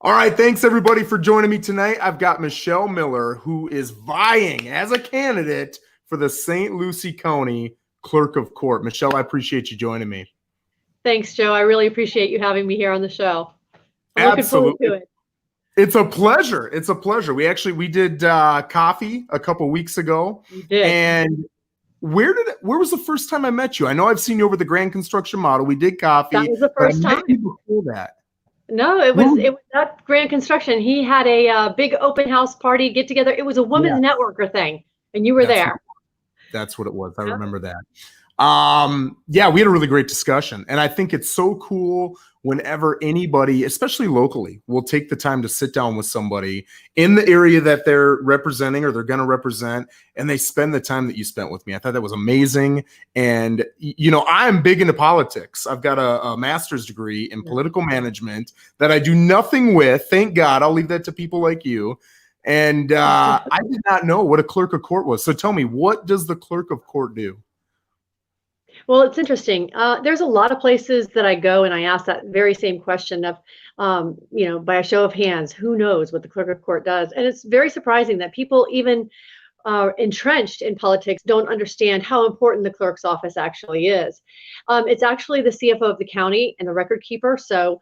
All right, thanks everybody for joining me tonight. I've got Michelle Miller, who is vying as a candidate for the St. Lucie County Clerk of Court. Michelle, I appreciate you joining me. Thanks, Joe. I really appreciate you having me here on the show. I'm Absolutely. looking forward to it. It's a pleasure. It's a pleasure. We did coffee a couple weeks ago. You did. And where was the first time I met you? I know I've seen you over the Grand Construction Model. We did coffee. That was the first time. Before that. No, it was not Grand Construction. He had a big open house party get together. It was a women's networker thing, and you were there. That's what it was. I remember that. Yeah, we had a really great discussion, and I think it's so cool whenever anybody, especially locally, will take the time to sit down with somebody in the area that they're representing or they're going to represent, and they spend the time that you spent with me. I thought that was amazing. And, you know, I'm big into politics. I've got a master's degree in political management that I do nothing with. Thank God. I'll leave that to people like you. And I did not know what a clerk of court was. So tell me, what does the clerk of court do? Well, it's interesting. There's a lot of places that I go and I ask that very same question of, you know, by a show of hands, who knows what the clerk of court does? And it's very surprising that people even entrenched in politics don't understand how important the clerk's office actually is. It's actually the CFO of the county and the record keeper. So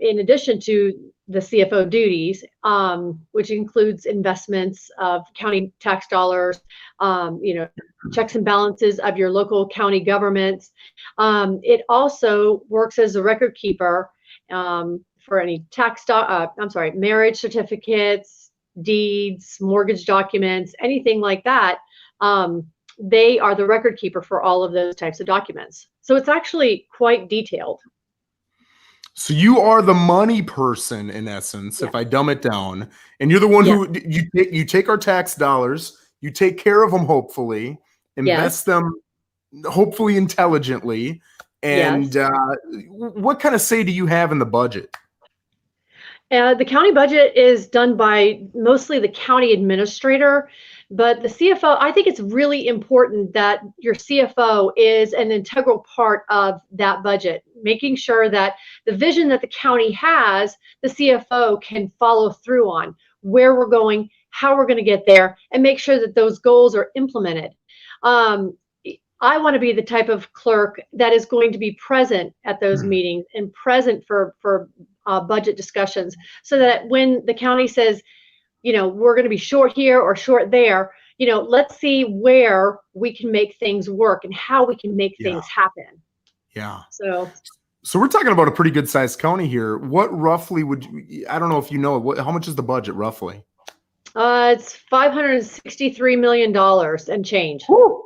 in addition to the CFO duties, which includes investments of county tax dollars, you know, checks and balances of your local county governments. It also works as a record keeper for any marriage certificates, deeds, mortgage documents, anything like that. They are the record keeper for all of those types of documents. So it's actually quite detailed. So you are the money person in essence, if I dumb it down, and you're the one who you take our tax dollars, you take care of them, hopefully, invest them, hopefully intelligently. And what kind of say do you have in the budget? The county budget is done by mostly the county administrator, but the CFO, I think it's really important that your CFO is an integral part of that budget, making sure that the vision that the county has, the CFO can follow through on where we're going, how we're going to get there, and make sure that those goals are implemented. I want to be the type of clerk that is going to be present at those meetings and present for budget discussions, so that when the county says, you know, we're going to be short here or short there, you know, let's see where we can make things work and how we can make things happen. Yeah. So we're talking about a pretty good sized county here. What roughly would you, I don't know if you know, how much is the budget roughly? It's $563 million and change. Woo.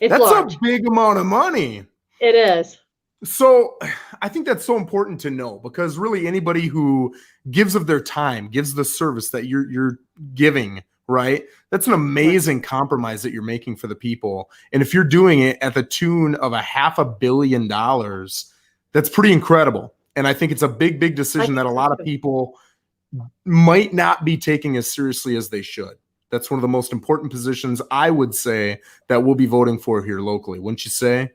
That's large. A big amount of money. It is. So I think that's so important to know, because really anybody who gives of their time, gives the service that you're giving, right? That's an amazing compromise that you're making for the people. And if you're doing it at the tune of $500 million, that's pretty incredible. And I think it's a big, big decision that a lot of people might not be taking as seriously as they should. That's one of the most important positions, I would say, that we'll be voting for here locally. Wouldn't you say?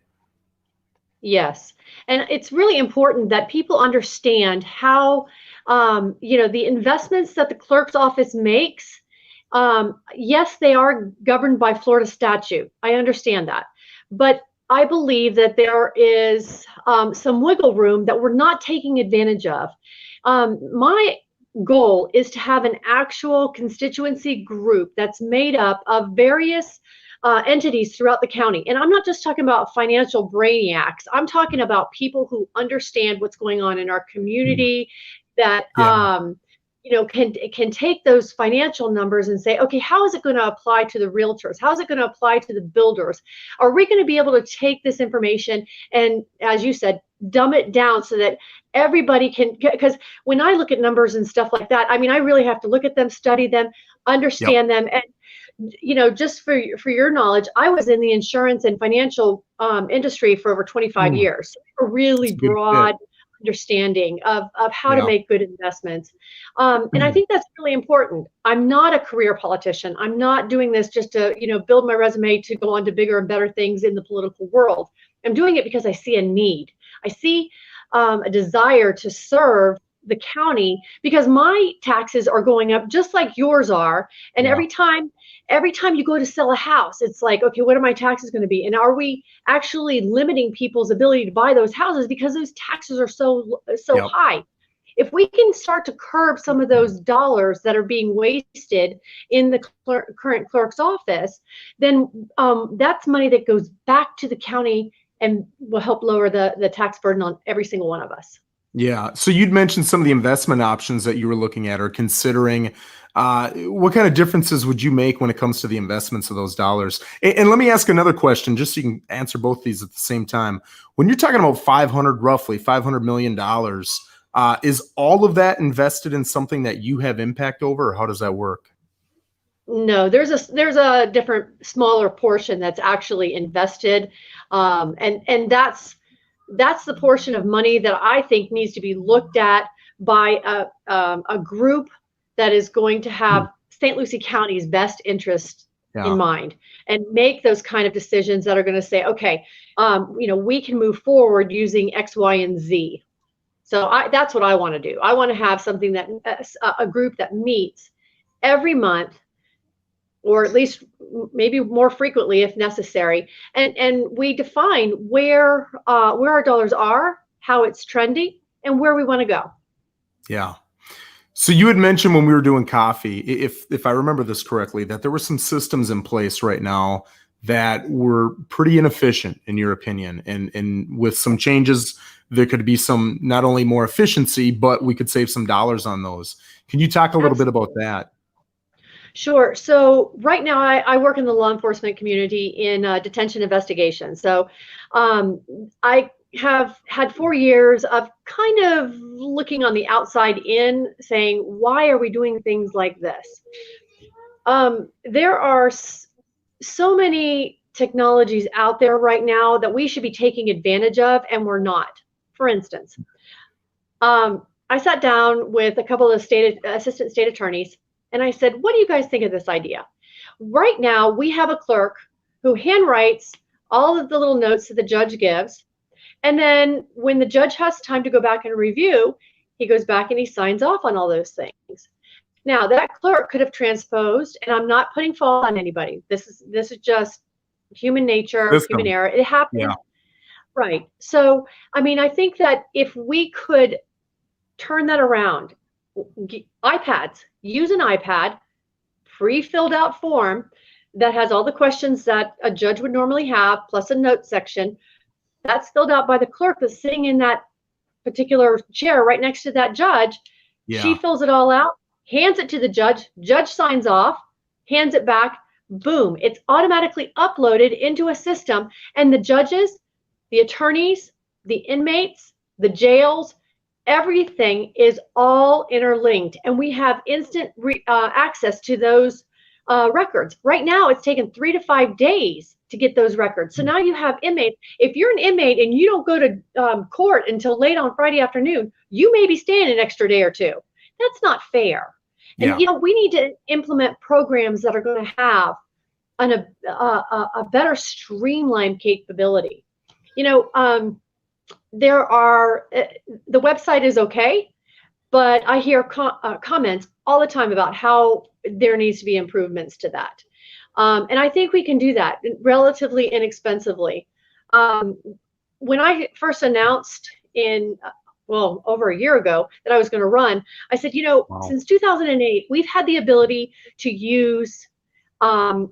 Yes. And it's really important that people understand how, you know, the investments that the clerk's office makes, yes, they are governed by Florida statute. I understand that. But I believe that there is some wiggle room that we're not taking advantage of. My goal is to have an actual constituency group that's made up of various entities throughout the county. And I'm not just talking about financial brainiacs. I'm talking about people who understand what's going on in our community, that you know, can take those financial numbers and say, okay, how is it going to apply to the realtors? How is it going to apply to the builders? Are we going to be able to take this information and, as you said, dumb it down so that everybody can, because when I look at numbers and stuff like that, I mean, I really have to look at them, study them, understand them. And, you know, just for your knowledge, I was in the insurance and financial industry for over 25 years. So a really broad understanding of how to make good investments. And I think that's really important. I'm not a career politician. I'm not doing this just to, you know, build my resume to go on to bigger and better things in the political world. I'm doing it because I see a need. I see a desire to serve the county, because my taxes are going up just like yours are. And Yeah. every time you go to sell a house, it's like, okay, what are my taxes going to be? And are we actually limiting people's ability to buy those houses because those taxes are so Yep. high? If we can start to curb some of those dollars that are being wasted in the current clerk's office, then that's money that goes back to the county and will help lower the tax burden on every single one of us. Yeah. So you'd mentioned some of the investment options that you were looking at or considering. What kind of differences would you make when it comes to the investments of those dollars? And let me ask another question, just so you can answer both these at the same time. When you're talking about roughly $500 million, is all of that invested in something that you have impact over, or how does that work? No, there's a different, smaller portion that's actually invested, and that's the portion of money that I think needs to be looked at by a group that is going to have St. Lucie County's best interest in mind, and make those kind of decisions that are going to say, okay, we can move forward using X, Y, and Z. So that's what I want to do. I want to have something that a group that meets every month, or at least maybe more frequently if necessary, and we define where our dollars are, how it's trending, and where we want to go. Yeah. So you had mentioned when we were doing coffee, if I remember this correctly, that there were some systems in place right now that were pretty inefficient, in your opinion, and with some changes, there could be some, not only more efficiency, but we could save some dollars on those. Can you talk a little bit about that? Sure. So right now I work in the law enforcement community in detention investigation. So I have had 4 years of kind of looking on the outside in, saying, why are we doing things like this? There are so many technologies out there right now that we should be taking advantage of, and we're not. For instance, I sat down with a couple of assistant state attorneys, and I said, what do you guys think of this idea? Right now, we have a clerk who handwrites all of the little notes that the judge gives. And then when the judge has time to go back and review, he goes back and he signs off on all those things. Now, that clerk could have transposed, and I'm not putting fault on anybody. This is just human nature, human error. It happens. Yeah. Right. So, I mean, I think that if we could turn that around, iPads, use an iPad, pre-filled out form that has all the questions that a judge would normally have, plus a note section that's filled out by the clerk that's sitting in that particular chair right next to that judge. Yeah. She fills it all out, hands it to the judge, judge signs off, hands it back, boom, it's automatically uploaded into a system, and the judges, the attorneys, the inmates, the jails, everything is all interlinked, and we have instant access to those records. Right now, it's taken 3 to 5 days to get those records. So now you have inmates. If you're an inmate and you don't go to court until late on Friday afternoon, you may be staying an extra day or two. That's not fair. And we need to implement programs that are going to have a better streamlined capability. There are, the website is okay, but I hear comments all the time about how there needs to be improvements to that. And I think we can do that relatively inexpensively. When I first announced over a year ago that I was going to run, I said, since 2008, we've had the ability to use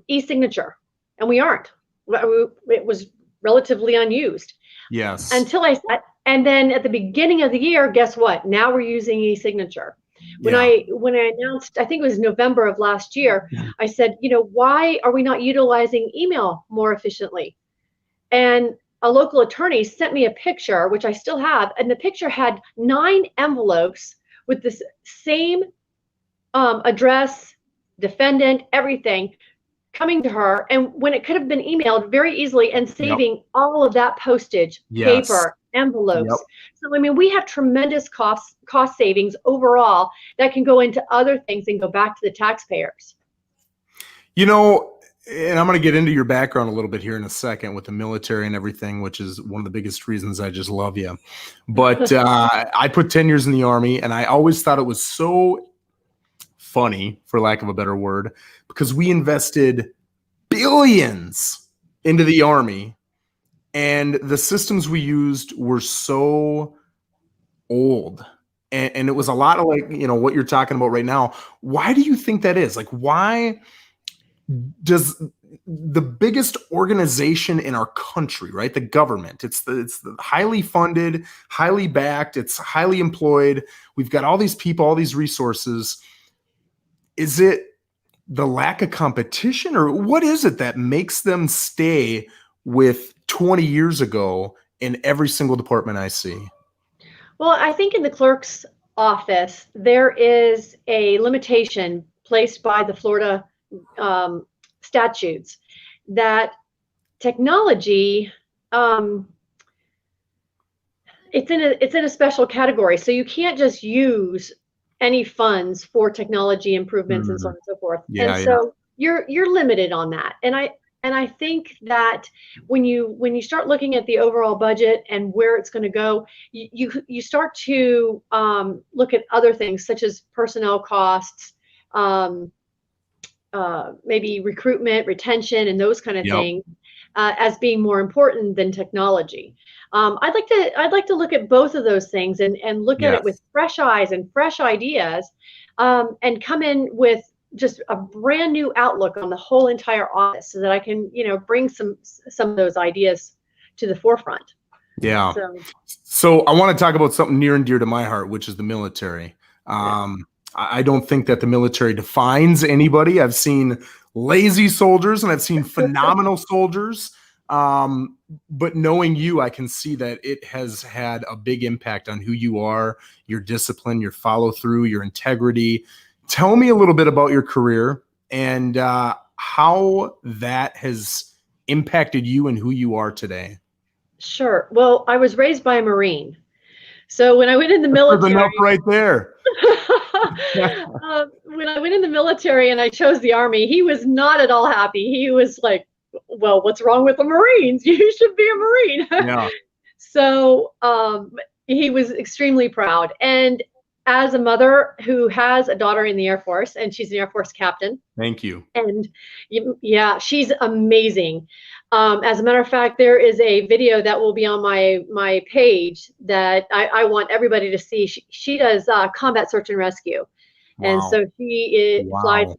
e-signature, and we aren't. It was relatively unused. Yes. Until I said, and then at the beginning of the year, guess what? Now we're using e-signature. When I announced, I think it was November of last year, I said, why are we not utilizing email more efficiently? And a local attorney sent me a picture, which I still have, and the picture had 9 envelopes with the same address, defendant, everything coming to her, and when it could have been emailed very easily and saving all of that postage, paper, envelopes. So, I mean, we have tremendous cost savings overall that can go into other things and go back to the taxpayers. And I'm going to get into your background a little bit here in a second with the military and everything, which is one of the biggest reasons I just love you. But I put 10 years in the Army, and I always thought it was so funny, for lack of a better word, because we invested billions into the Army, and the systems we used were so old. And it was a lot of like, what you're talking about right now. Why do you think that is? Like, why does the biggest organization in our country, right? The government, it's the highly funded, highly backed, it's highly employed. We've got all these people, all these resources. Is it the lack of competition, or what is it that makes them stay with 20 years ago in every single department I see? Well, I think in the clerk's office, there is a limitation placed by the Florida statutes that technology, it's in a special category. So you can't just use any funds for technology improvements and so on and so forth. Yeah, and so you're limited on that. And I think that when you start looking at the overall budget and where it's going to go, you start to look at other things such as personnel costs, maybe recruitment, retention, and those kind of things as being more important than technology. I'd like to look at both of those things and look at it with fresh eyes and fresh ideas, and come in with just a brand new outlook on the whole entire office, so that I can, bring some of those ideas to the forefront. Yeah. So I want to talk about something near and dear to my heart, which is the military. I don't think that the military defines anybody. I've seen lazy soldiers and I've seen phenomenal soldiers. But knowing you, I can see that it has had a big impact on who you are, your discipline, your follow through, your integrity. Tell me a little bit about your career and how that has impacted you and who you are today. Sure. Well, I was raised by a Marine. So when I went in the military, enough right there. When I went in the military and I chose the Army, he was not at all happy. He was like, well, what's wrong with the Marines? You should be a Marine. Yeah. So he was extremely proud. And as a mother who has a daughter in the Air Force, and she's an Air Force captain. Thank you. And yeah, she's amazing. As a matter of fact, there is a video that will be on my page that I want everybody to see. She does combat search and rescue. Wow. And so she flies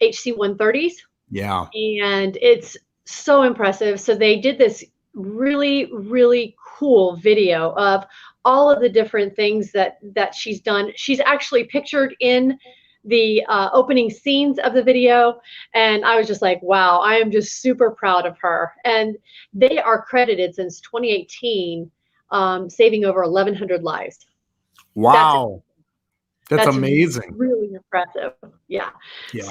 HC-130s. Yeah. And it's so impressive. So they did this really, really cool video of all of the different things that she's done. She's actually pictured in the opening scenes of the video, and I was just like, wow, I am just super proud of her. And they are credited since 2018, saving over 1,100 lives. Wow. That's amazing. Really impressive. Yeah.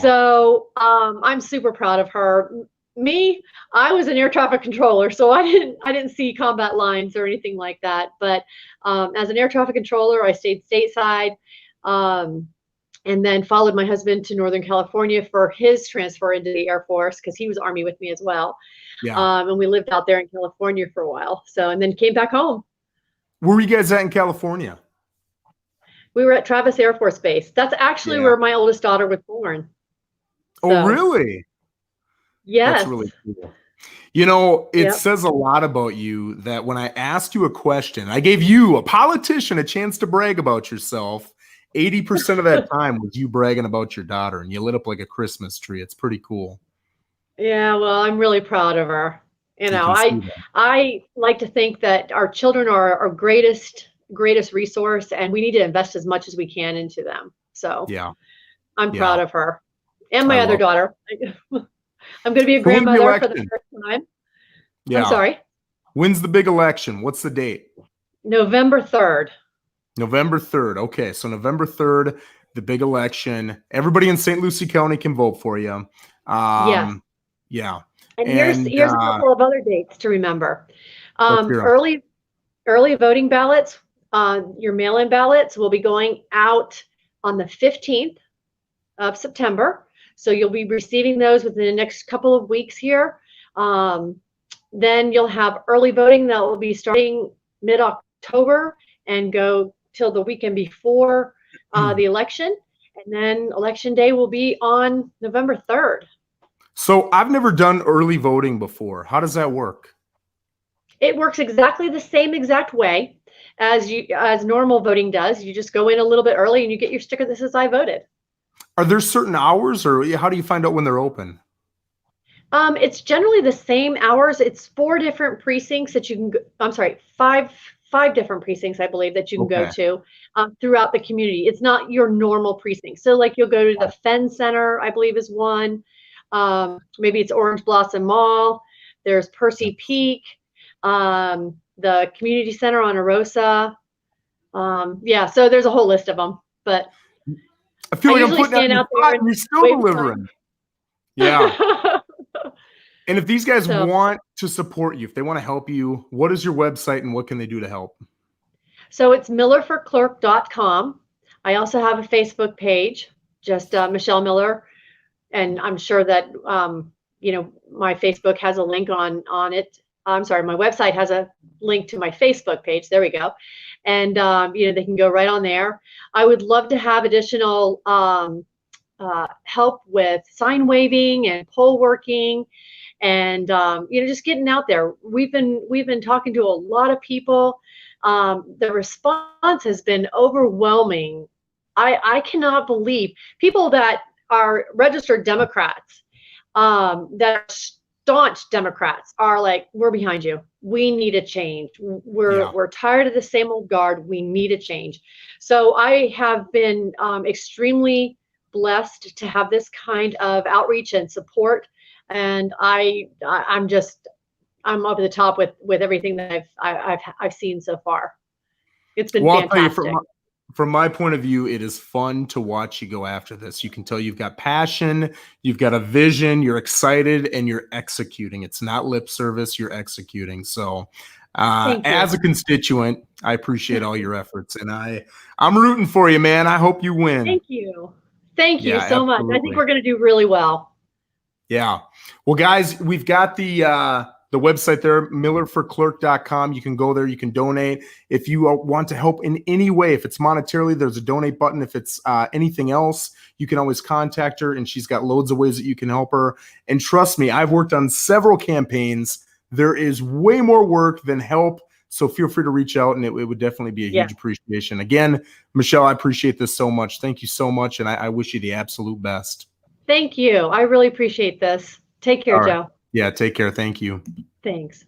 So I'm super proud of her. Me, I was an air traffic controller, so I didn't see combat lines or anything like that. But as an air traffic controller, I stayed stateside, and then followed my husband to Northern California for his transfer into the Air Force, because he was Army with me as well. Yeah. And we lived out there in California for a while. So, and then came back home. Where were you guys at in California? We were at Travis Air Force Base. That's actually where my oldest daughter was born. Oh, really? Yes. That's really cool. It says a lot about you that when I asked you a question, I gave you, a politician, a chance to brag about yourself. 80% of that time was you bragging about your daughter, and you lit up like a Christmas tree. It's pretty cool. Yeah, well, I'm really proud of her. I like to think that our children are our greatest resource, and we need to invest as much as we can into them. So yeah, I'm proud of her and my other daughter. I'm going to be a grandmother for the first time. Yeah. I'm sorry. When's the big election? What's the date? November 3rd. November 3rd. Okay, so November 3rd, the big election. Everybody in St. Lucie County can vote for you. Yeah. And here's a couple of other dates to remember. Early voting ballots, your mail-in ballots will be going out on the 15th of September. So you'll be receiving those within the next couple of weeks here. Then you'll have early voting that will be starting mid-October and go till the weekend before the election. And then election day will be on November 3rd. So I've never done early voting before. How does that work? It works exactly the same exact way as normal voting does. You just go in a little bit early and you get your sticker that says I voted. Are there certain hours, or how do you find out when they're open? It's generally the same hours. It's 4 different precincts that you can go, I'm sorry, five different precincts, I believe, that you can go to throughout the community. It's not your normal precinct. So like you'll go to the Fenn Center, I believe is one. Maybe it's Orange Blossom Mall. There's Percy Peak, the Community Center on Arosa. Yeah, so there's a whole list of them. But I feel like I'm putting stand out there and you're still delivering. Yeah. And if these guys want to support you, if they want to help you, what is your website and what can they do to help? So it's millerforclerk.com. I also have a Facebook page, just Michelle Miller. And I'm sure that, you know, my Facebook has a link on it. I'm sorry, my website has a link to my Facebook page. There we go. And, you know, they can go right on there. I would love to have additional help with sign waving and poll working. And you know, just getting out there. We've been talking to a lot of people. The response has been overwhelming. I cannot believe people that are registered Democrats, that are staunch Democrats, are like, we're behind you. We need a change. We're tired of the same old guard. We need a change. So I have been extremely blessed to have this kind of outreach and support. And I'm over the top with everything that I've seen so far. It's been fantastic. From my point of view, it is fun to watch you go after this. You can tell you've got passion, you've got a vision, you're excited, and you're executing. It's not lip service, you're executing. So as a constituent, I appreciate all your efforts, and I'm rooting for you, man. I hope you win. Thank you. Thank you so much. I think we're going to do really well. Yeah. Well, guys, we've got the website there, millerforclerk.com. You can go there. You can donate. If you want to help in any way, if it's monetarily, there's a donate button. If it's anything else, you can always contact her, and she's got loads of ways that you can help her. And trust me, I've worked on several campaigns. There is way more work than help. So feel free to reach out, and it would definitely be a huge appreciation. Again, Michelle, I appreciate this so much. Thank you so much, and I wish you the absolute best. Thank you. I really appreciate this. Take care, Joe. Yeah, take care. Thank you. Thanks.